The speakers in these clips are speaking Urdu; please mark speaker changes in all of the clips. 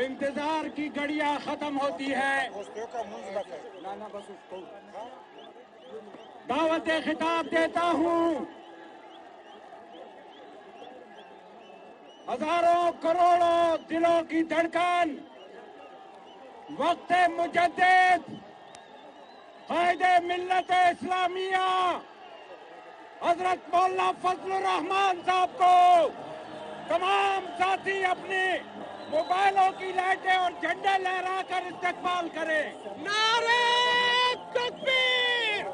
Speaker 1: انتظار کی گھڑیاں ختم ہوتی ہے. دعوت خطاب دیتا ہوں ہزاروں کروڑوں دلوں کی دھڑکن وقت مجدد قائد ملت اسلامیہ حضرت مولانا فضل الرحمان صاحب کو تمام ساتھی اپنی موبائلوں کی لائٹیں اور جھنڈے لہرا کر استقبال کریں. نعرہ تکبیر!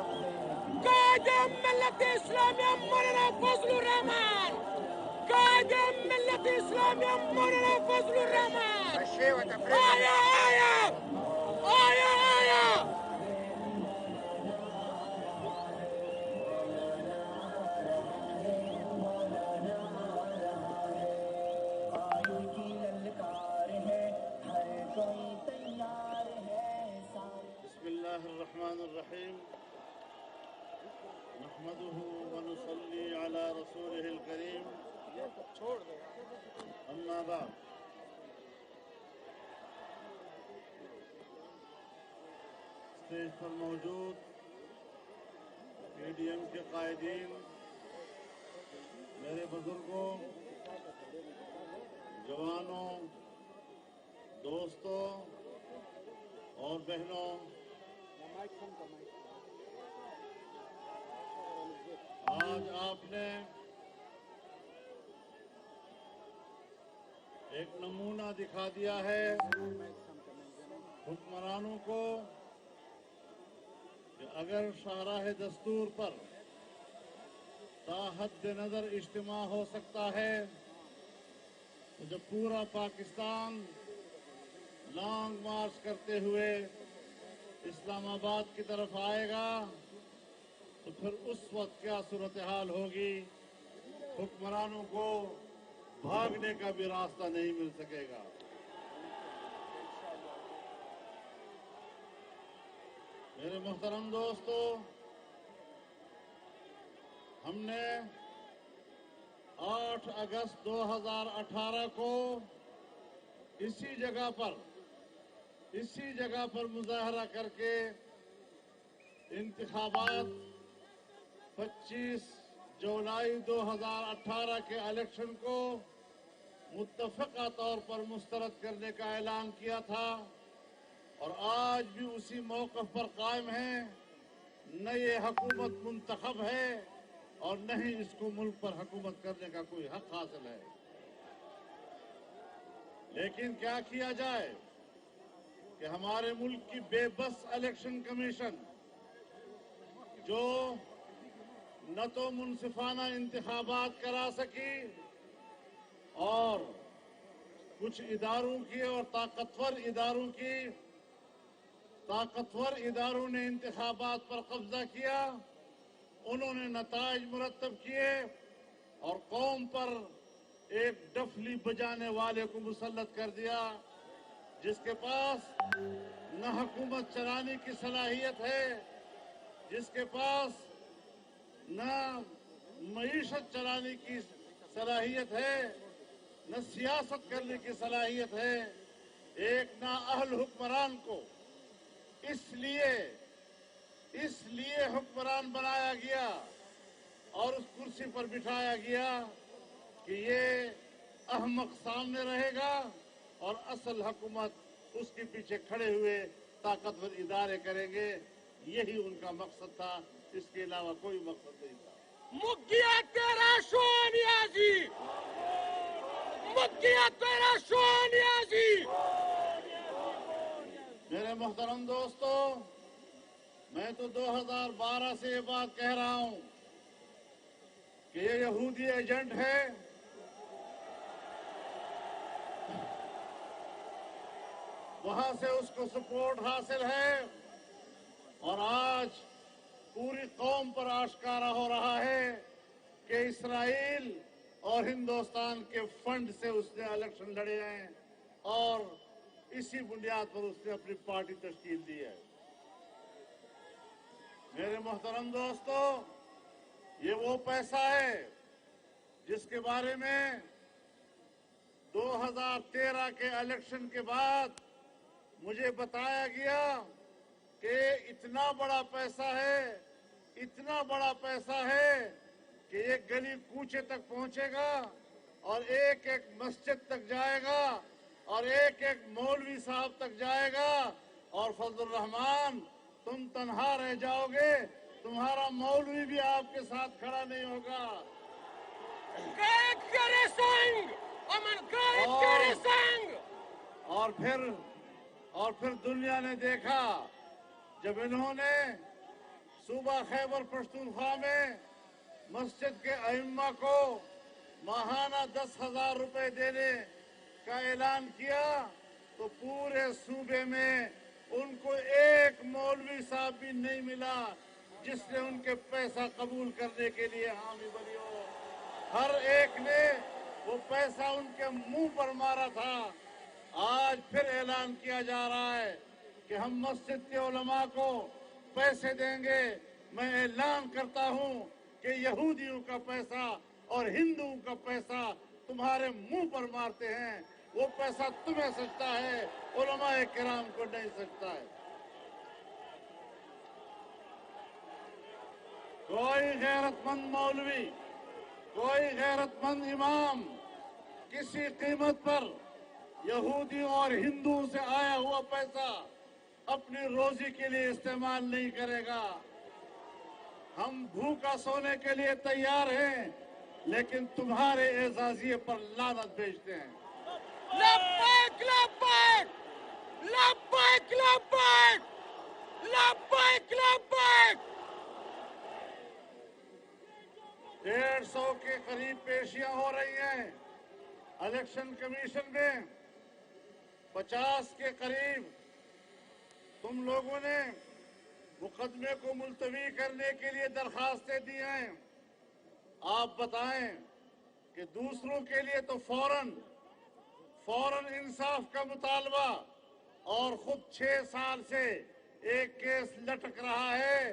Speaker 1: قائد ملت اسلامیہ مولانا فضل الرحمان! قائد ملت اسلامیہ مولانا فضل الرحمان! آیا آیا آیا آیا.
Speaker 2: بسم اللہ الرحمن الرحیم نحمده ونصلي على رسوله الكريم اما بعد. اسٹیج پر موجود پی ڈی ایم کے قائدین، میرے بزرگوں، جوانوں، دوستوں اور بہنوں، آج آپ نے ایک نمونہ دکھا دیا ہے حکمرانوں کو کہ اگر شاہراہ دستور پر تا حد نظر اجتماع ہو سکتا ہے تو جب پورا پاکستان لانگ مارچ کرتے ہوئے اسلام آباد کی طرف آئے گا تو پھر اس وقت کیا صورتحال ہوگی؟ حکمرانوں کو بھاگنے کا بھی راستہ نہیں مل سکے گا. میرے محترم دوستو، ہم نے 8 اگست 2018 کو اسی جگہ پر مظاہرہ کر کے انتخابات 25 جولائی 2018 کے الیکشن کو متفقہ طور پر مسترد کرنے کا اعلان کیا تھا، اور آج بھی اسی موقف پر قائم ہیں. نہ یہ حکومت منتخب ہے اور نہ ہی اس کو ملک پر حکومت کرنے کا کوئی حق حاصل ہے. لیکن کیا کیا جائے کہ ہمارے ملک کی بے بس الیکشن کمیشن، جو نہ تو منصفانہ انتخابات کرا سکی اور کچھ اداروں کی اور طاقتور اداروں نے انتخابات پر قبضہ کیا، انہوں نے نتائج مرتب کیے اور قوم پر ایک ڈفلی بجانے والے کو مسلط کر دیا، جس کے پاس نہ حکومت چلانے کی صلاحیت ہے، جس کے پاس نہ معیشت چلانے کی صلاحیت ہے، نہ سیاست کرنے کی صلاحیت ہے. ایک نااہل حکمران کو اس لیے حکمران بنایا گیا اور اس کرسی پر بٹھایا گیا کہ یہ احمق سامنے رہے گا اور اصل حکومت اس کے پیچھے کھڑے ہوئے طاقتور ادارے کریں گے. یہی ان کا مقصد تھا، اس کے علاوہ کوئی مقصد نہیں تھا.
Speaker 1: مکیا تیرا شونیازی، مکیا تیرا شونیازی.
Speaker 2: میرے محترم دوستو، میں تو 2012 سے یہ بات کہہ رہا ہوں کہ یہ یہودی ایجنٹ ہے. وہاں سے اس کو سپورٹ حاصل ہے اور آج پوری قوم پر آشکارا ہو رہا ہے کہ اسرائیل اور ہندوستان کے فنڈ سے اس نے الیکشن لڑے ہیں اور اسی بنیاد پر اس نے اپنی پارٹی تشکیل دی ہے. میرے محترم دوستو، یہ وہ پیسہ ہے جس کے بارے میں 2013 کے الیکشن کے بعد مجھے بتایا گیا کہ اتنا بڑا پیسہ ہے کہ یہ گلی کوچے تک پہنچے گا اور ایک ایک مسجد تک جائے گا اور ایک ایک مولوی صاحب تک جائے گا، اور فضل الرحمان تم تنہا رہ جاؤ گے، تمہارا مولوی بھی آپ کے ساتھ کھڑا نہیں ہوگا۔ اور پھر دنیا نے دیکھا جب انہوں نے صوبہ خیبر پختونخوا میں مسجد کے ائمہ کو ماہانہ 10,000 روپے دینے کا اعلان کیا تو پورے صوبے میں ان کو ایک مولوی صاحب بھی نہیں ملا جس نے ان کے پیسہ قبول کرنے کے لیے حامی بنی ہو۔ ہر ایک نے وہ پیسہ ان کے منہ پر مارا تھا۔ آج پھر اعلان کیا جا رہا ہے کہ ہم مسجد کے علماء کو پیسے دیں گے۔ میں اعلان کرتا ہوں کہ یہودیوں کا پیسہ اور ہندوؤں کا پیسہ تمہارے منہ پر مارتے ہیں، وہ پیسہ تمہیں سجتا ہے، علماء کرام کو نہیں سجتا ہے۔ کوئی غیرت مند مولوی، کوئی غیرت مند امام کسی قیمت پر یہودیوں اور ہندوؤں سے آیا ہوا پیسہ اپنی روزی کے لیے استعمال نہیں کرے گا۔ ہم بھوکا سونے کے لیے تیار ہیں لیکن تمہارے اعزازیے پر لعنت بھیجتے ہیں۔
Speaker 1: لبیک لبیک لبیک لبیک لبیک لبیک۔
Speaker 2: 150 کے قریب پیشیاں ہو رہی ہیں الیکشن کمیشن میں، 50 کے قریب تم لوگوں نے مقدمے کو ملتوی کرنے کے لیے درخواستیں دی ہیں۔ آپ بتائیں کہ دوسروں کے لیے تو فوراً انصاف کا مطالبہ، اور خود 6 سال سے ایک کیس لٹک رہا ہے،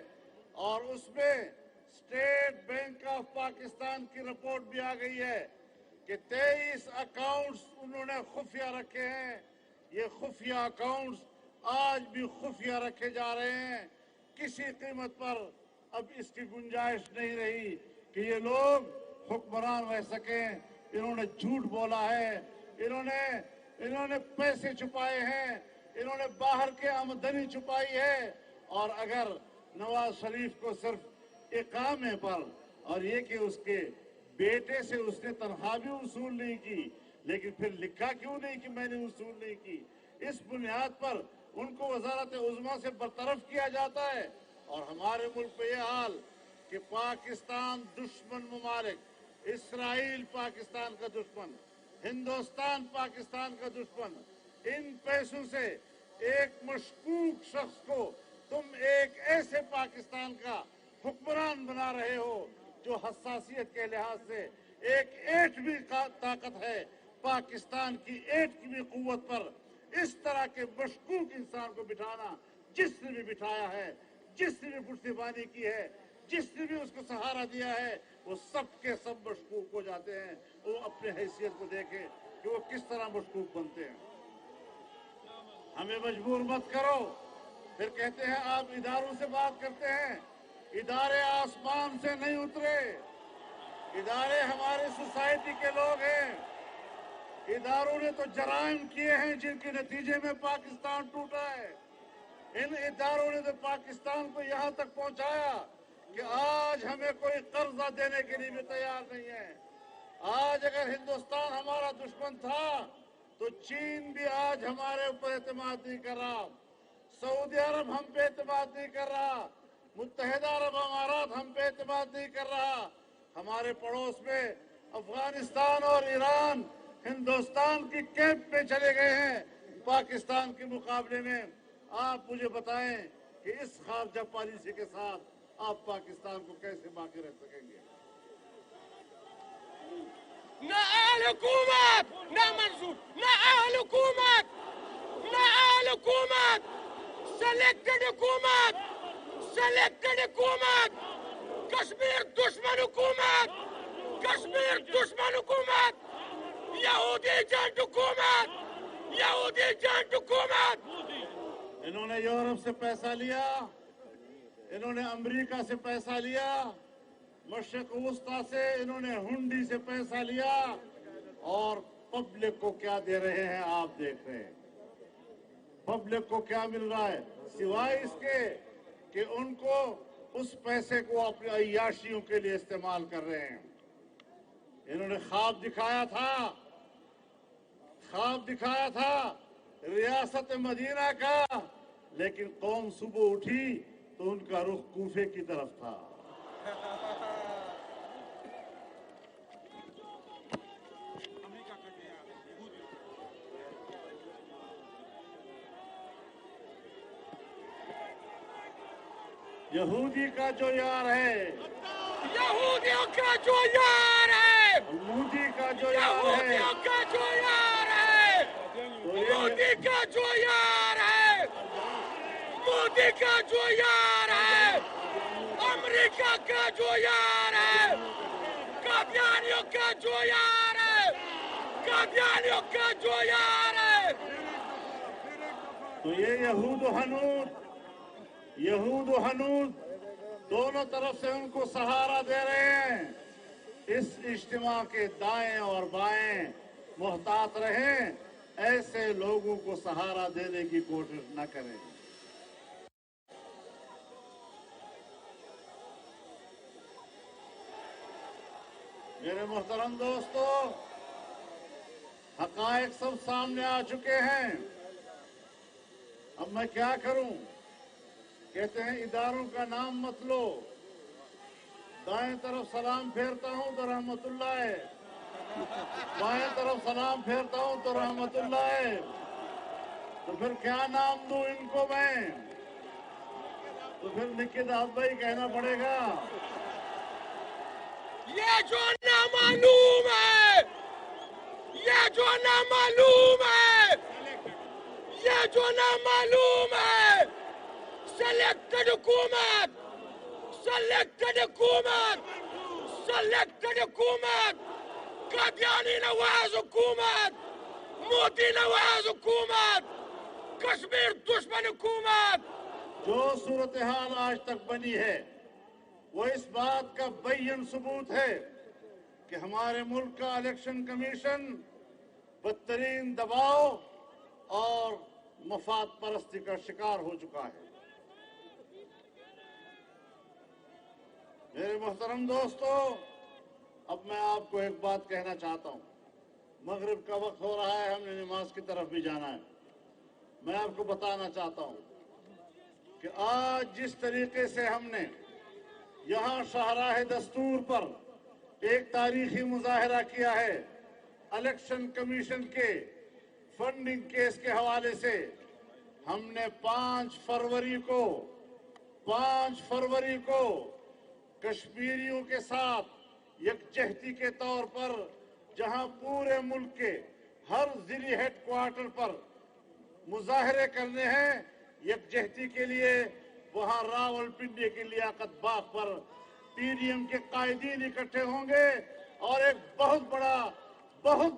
Speaker 2: اور اس میں اسٹیٹ بینک آف پاکستان کی رپورٹ بھی آ گئی ہے کہ 23 اکاؤنٹس انہوں نے خفیہ رکھے ہیں۔ یہ خفیہ اکاؤنٹس آج بھی خفیہ رکھے جا رہے ہیں۔ کسی قیمت پر اب اس کی گنجائش نہیں رہی کہ یہ لوگ حکمران رہ سکیں۔ انہوں نے جھوٹ بولا ہے، انہوں نے پیسے چھپائے ہیں، انہوں نے باہر کے آمدنی چھپائی ہے، اور اگر نواز شریف کو صرف اقامے پر، اور یہ کہ اس کے بیٹے سے اس نے تنخواہ بھی وصول نہیں کی، لیکن پھر لکھا کیوں نہیں کہ میں نے وصول نہیں کی؟ اس بنیاد پر ان کو وزارت عظمیٰ سے برطرف کیا جاتا ہے۔ اور ہمارے ملک پہ یہ حال کہ پاکستان دشمن ممالک، اسرائیل پاکستان کا دشمن، ہندوستان پاکستان کا دشمن، ان پیسوں سے ایک مشکوک شخص کو تم ایک ایسے پاکستان کا حکمران بنا رہے ہو جو حساسیت کے لحاظ سے ایک ایٹمی طاقت ہے۔ پاکستان کی ایٹ کی بھی قوت پر اس طرح کے مشکوک انسان کو بٹھانا، جس نے بھی بٹھایا ہے، جس نے بھی پشتیبانی کی ہے، جس نے بھی اس کو سہارا دیا ہے، وہ سب کے سب مشکوک ہو جاتے ہیں۔ وہ اپنے حیثیت کو دیکھیں کہ وہ کس طرح مشکوک بنتے ہیں۔ ہمیں مجبور مت کرو۔ پھر کہتے ہیں آپ اداروں سے بات کرتے ہیں، ادارے آسمان سے نہیں اترے، ادارے ہماری سوسائٹی کے لوگ ہیں۔ اداروں نے تو جرائم کیے ہیں جن کے نتیجے میں پاکستان ٹوٹا ہے۔ ان اداروں نے تو پاکستان کو یہاں تک پہنچایا کہ آج ہمیں کوئی قرضہ دینے کے لیے بھی تیار نہیں ہے۔ آج اگر ہندوستان ہمارا دشمن تھا تو چین بھی آج ہمارے اوپر اعتماد نہیں کر رہا، سعودی عرب ہم پہ اعتماد نہیں کر رہا، متحدہ عرب امارات ہم پہ اعتماد نہیں کر رہا۔ ہمارے پڑوس میں افغانستان اور ایران ہندوستان کی کیمپ میں چلے گئے ہیں پاکستان کے مقابلے میں۔ آپ مجھے بتائیں کہ اس خارجہ پالیسی کے ساتھ آپ پاکستان کو کیسے باقی رکھ سکیں گے؟
Speaker 1: نہ اہل حکومت، نہ منظور، نہ اہل حکومت، نہ اہل حکومت، سلیکٹڈ حکومت، سلیکٹڈ حکومت، کشمیر دشمن حکومت، کشمیر دشمن حکومت، یہودی جنٹ حکومت، یہودی جنٹ حکومت.
Speaker 2: انہوں نے یورپ سے پیسہ لیا، انہوں نے امریکہ سے پیسہ لیا، مشرق وسطی سے انہوں نے ہنڈی سے پیسہ لیا، اور پبلک کو کیا دے رہے ہیں آپ دیکھ رہے ہیں. پبلک کو کیا مل رہا ہے سوائے اس کے کہ ان کو اس پیسے کو اپنی عیاشیوں کے لیے استعمال کر رہے ہیں. انہوں نے خواب دکھایا تھا ریاست مدینہ کا، لیکن قوم صبح اٹھی تو ان کا رخ کوفے کی طرف تھا. یہودی کا جو یار ہے،
Speaker 1: یہودیوں کا جو یار ہے،
Speaker 2: مودی کا جو یار ہے،
Speaker 1: یہودیوں کا جو یار ہے، مودی کا جو یار ہے، مودی کا جو یار ہے، امریکہ کا جو یار ہے، قادیانیوں کا جو یار ہے، قادیانیوں کا جو یار ہے.
Speaker 2: تو یہ یہود و ہنود دونوں طرف سے ان کو سہارا دے رہے ہیں. اس اجتماع کے دائیں اور بائیں محتاط رہیں، ایسے لوگوں کو سہارا دینے کی کوشش نہ کریں. میرے محترم دوستو، حقائق سب سامنے آ چکے ہیں. اب میں کیا کروں؟ کہتے ہیں اداروں کا نام مت لو. دائیں طرف سلام پھیرتا ہوں تو رحمت اللہ ہے، بائیں طرف سلام پھیرتا ہوں تو رحمت اللہ ہے. تو پھر کیا نام دوں ان کو میں؟ تو پھر نکھت بھائی کہنا پڑے گا.
Speaker 1: یہ جو نامعلوم ہے، یہ جو نامعلوم ہے، یہ جو نامعلوم ہے، سلیکٹڈ حکومت، سلیکٹڈ حکومت، سلیکٹڈ حکومت، قادیانی نواز حکومت، مودی نواز حکومت، کشمیر دشمن حکومت.
Speaker 2: جو صورتحال آج تک بنی ہے وہ اس بات کا بین ثبوت ہے کہ ہمارے ملک کا الیکشن کمیشن بدترین دباؤ اور مفاد پرستی کا شکار ہو چکا ہے. میرے محترم دوستو، اب میں آپ کو ایک بات کہنا چاہتا ہوں. مغرب کا وقت ہو رہا ہے، ہم نے نماز کی طرف بھی جانا ہے. میں آپ کو بتانا چاہتا ہوں کہ آج جس طریقے سے ہم نے یہاں شاہراہ دستور پر ایک تاریخی مظاہرہ کیا ہے، الیکشن کمیشن کے فنڈنگ کیس کے حوالے سے ہم نے 5 فروری کو کشمیریوں کے ساتھ یکجہتی کے طور پر، جہاں پورے ملک کے ہر ضلعی ہیڈ کوارٹر پر مظاہرے کرنے ہیں یکجہتی کے لیے، وہاں راولپنڈی کے لیاقت باغ پر پی ڈی ایم کے قائدین اکٹھے ہوں گے اور ایک بہت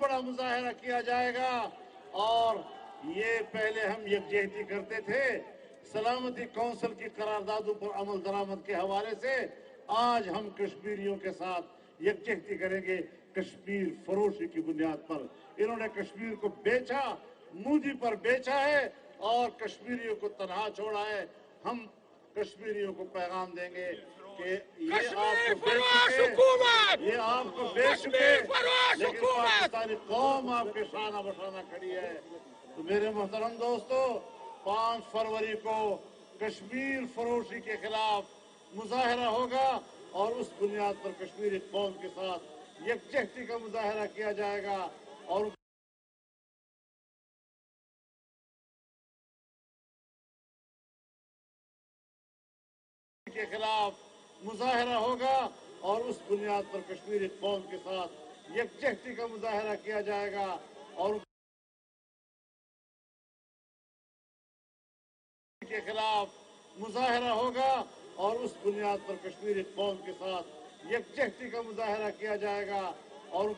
Speaker 2: بڑا مظاہرہ کیا جائے گا. اور یہ پہلے ہم یکجہتی کرتے تھے سلامتی کونسل کی قراردادوں پر عمل درآمد کے حوالے سے، آج ہم کشمیریوں کے ساتھ یکجہتی کریں گے کشمیر فروشی کی بنیاد پر. انہوں نے کشمیر کو بیچا، مودی پر بیچا ہے اور کشمیریوں کو تنہا چھوڑا ہے. ہم کشمیریوں کو پیغام دیں گے کہ یہ آپ کو بیچ چکے، لیکن پاکستانی قوم آپ کے شانہ بشانہ کھڑی ہے. تو میرے محترم دوستو، 5 فروری کو کشمیر فروشی کے خلاف مظاہرہ ہوگا اور اس بنیاد پر کشمیری قوم کے ساتھ یکجہتی کا مظاہرہ کیا جائے گا. اور کے خلاف مظاہرہ ہوگا اور اس بنیاد پر کشمیری قوم کے ساتھ یکجہتی کا مظاہرہ کیا جائے گا. اور کے خلاف مظاہرہ ہوگا اور اس بنیاد پر کشمیری قوم کے ساتھ یکجہتی کا مظاہرہ کیا جائے گا. اور